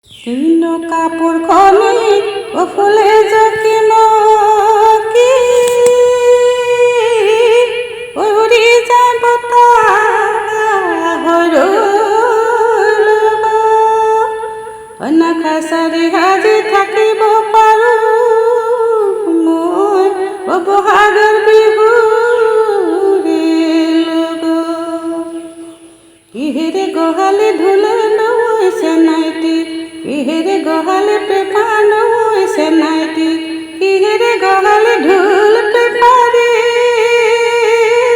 কিনো কাপোৰ খনি ফুলে জকিমকি উৰি যায় বতাহৰ লগত অনাখাচাৰি সাজি থাকিব পাৰোঁ মই বহাগৰ বিহুৰে লগত কিহেৰে গোহালি ধুলে নৈছে নাইটি কিহেৰে গোহালি পেপা নৈছে নাইটি কিহেৰে গোহালি ঢোল পেপাৰে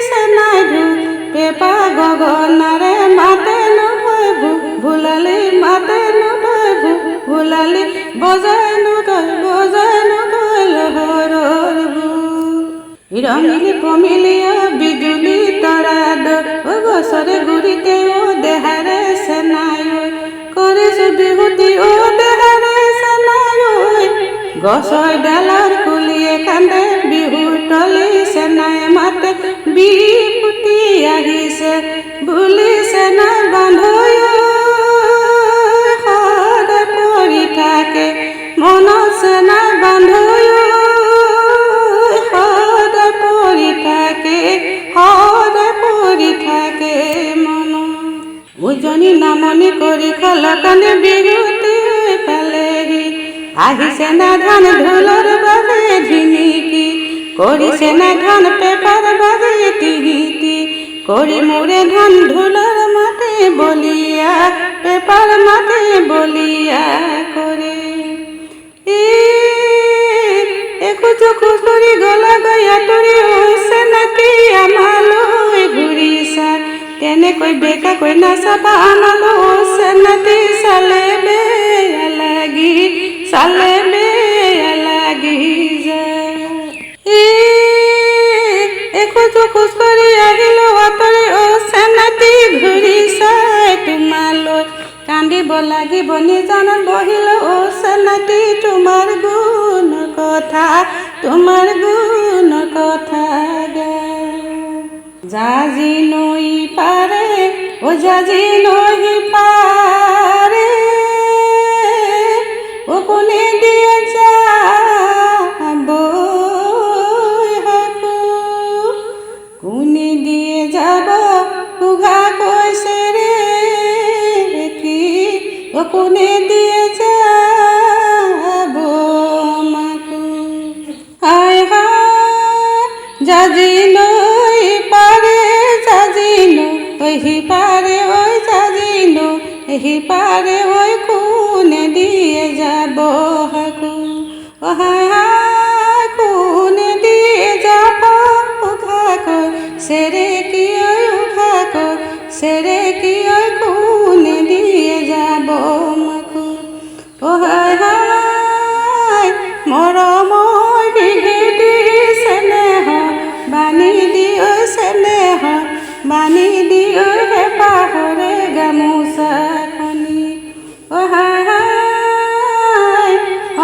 চেনাই ঢোল পেপা গগনাৰে মাতে নধয় ভোলালি মাতে নধয় ভোলালি বজাই নধয় লহৰৰ ৰঙিলি পমিলিয়া বিজুলী তৰাদ গছৰে গুৰিতে দেহাৰে চেনাই কৰিছো বিহুতি দেহাৰে চেনাই গছৰ ডালৰ কুলিয়ে কান্দে বিহুৰ তলি চেনাই মাতে বিহুতি আহিছে বুলি চেনাই বান্ধৈ সদায় পৰি থাকে মনত চেনাই বান্ধৈ সদায় পৰি থাকে মনত উজনি নামনি কৰি খলকনি বিহুতি পালেহি আহিছে না ধান ঢোলৰ বাবে ঝিনিকি কৰিছে না ধান পেপাৰ বাবে টিহিটি কৰি মোৰে ধান ঢোলৰ মাতে বলিয়া পেপাৰ মাতে বলিয়া কৰে খোজ কৰি গলা গয়া তৰি হৈছে নাতি আমালৈ ঘূৰিছা তেনেকৈ বেকাকৈ নাচাবা আমালৈ হৈছে নাতি চালে বেয়া লাগি যায় খোজ কৰি আহিলো আঁতৰি হৈছে নাতি ঘূৰিছা তোমালৈ কান্দিব লাগিব নিজানত বহিলো হৈছে নাতি তোমাৰ গুণৰ কথা জাজি নৈ পাৰে জাজি নৈ পাৰে কোনে দিয়ে যাব কোনে দিয়ে যাব উঘা কৈছে ৰে কি কোনে দিয়ে যাব জাজি নৈ পাৰে জাজি নৈ পাৰে জাজি নৈ পাৰে কোনে দিয়ে যাব কোনে দিয়ে যাব উঘাকৈ চেৰেকি উঘাকৈ চেৰেকি কোনে দিয়ে যাব মৰমৰ বিহেদি চেনেহ বানি দিয় চেনেহ বানি দিয় হেঁপাহৰে গামোচাখনি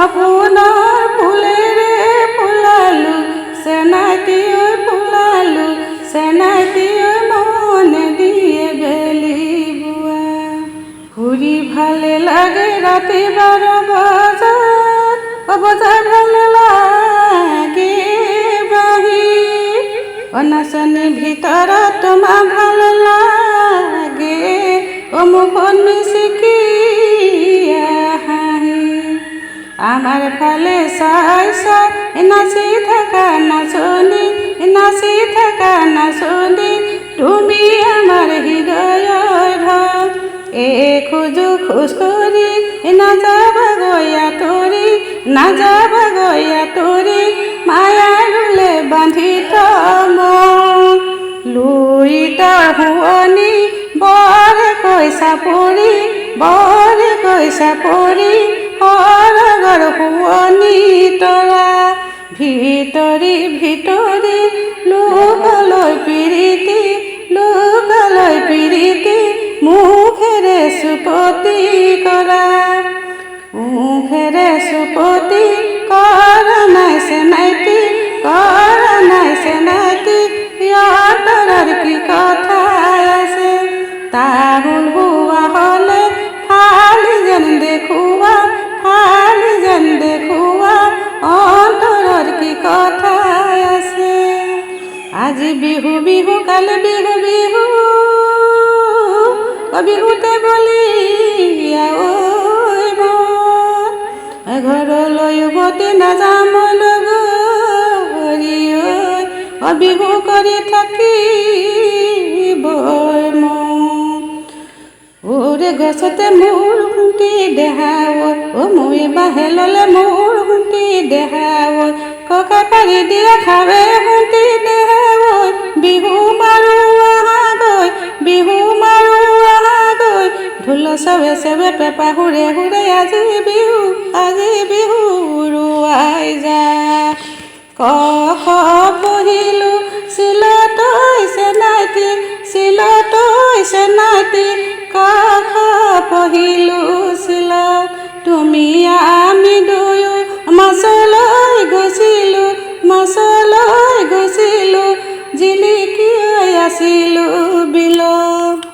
আপোনাৰ ফুলেৰে ফুলালো চেনাইটি ফুলালো চেনাইটি মনে দিয়ে বেলি বোৱা ঘূৰি ভালে লাগে ৰাতি 12 বজাত ভালে লাগে বাহি নাচনী ভিতৰত তোমাৰ ভাল লাগে মুখত মিচিকি হাঁহি আমাৰ ফালে চাই নাচি থকা নাচনী তুমি আমাৰ হৃদয়ৰ ধন খোজো খোজ কৰি নাযাবা গয়া তৰি মায়াৰুলে বান্ধি লুই তাৰ শুৱনি বৰে কৈছা পৰি সৰগৰ শুৱনি তৰা ভিতৰি লোকলৈ প্ৰীতি মুখেৰে চুপতি কৰা নাই চেনাইটি ইয়াৰ কি কথা আছে তাহুল হুৱা হলে ফালি যেন দেখো আজি বিহু বিহু কালি বিহু বিহু বিহুতে গলি ঘৰলৈ উভতি নাযাম লগৰী বিহু কৰি থাকিব ওৰে গছতে মোৰ শুটি দেহাৱ মই বাহে ল'লে মোৰ শুটি দেহাৱ ককা পাৰি দিয়ে খাবে শুটি দেহাৱ বিহু মাৰো আহাগৈ বিহু মাৰো আহাগৈ ঢোল চবে চবে পেপা হুৰে হুৰে আজি বিহু ৰুৱাই যা ক খ পঢ়িলোঁ চিলতৈ চেনাইটি ক খ পঢ়িলোঁ চিলত তুমি আমি দুয়ো মাছলৈ গৈছিলোঁ জিলিকি আছিলোঁ বিলত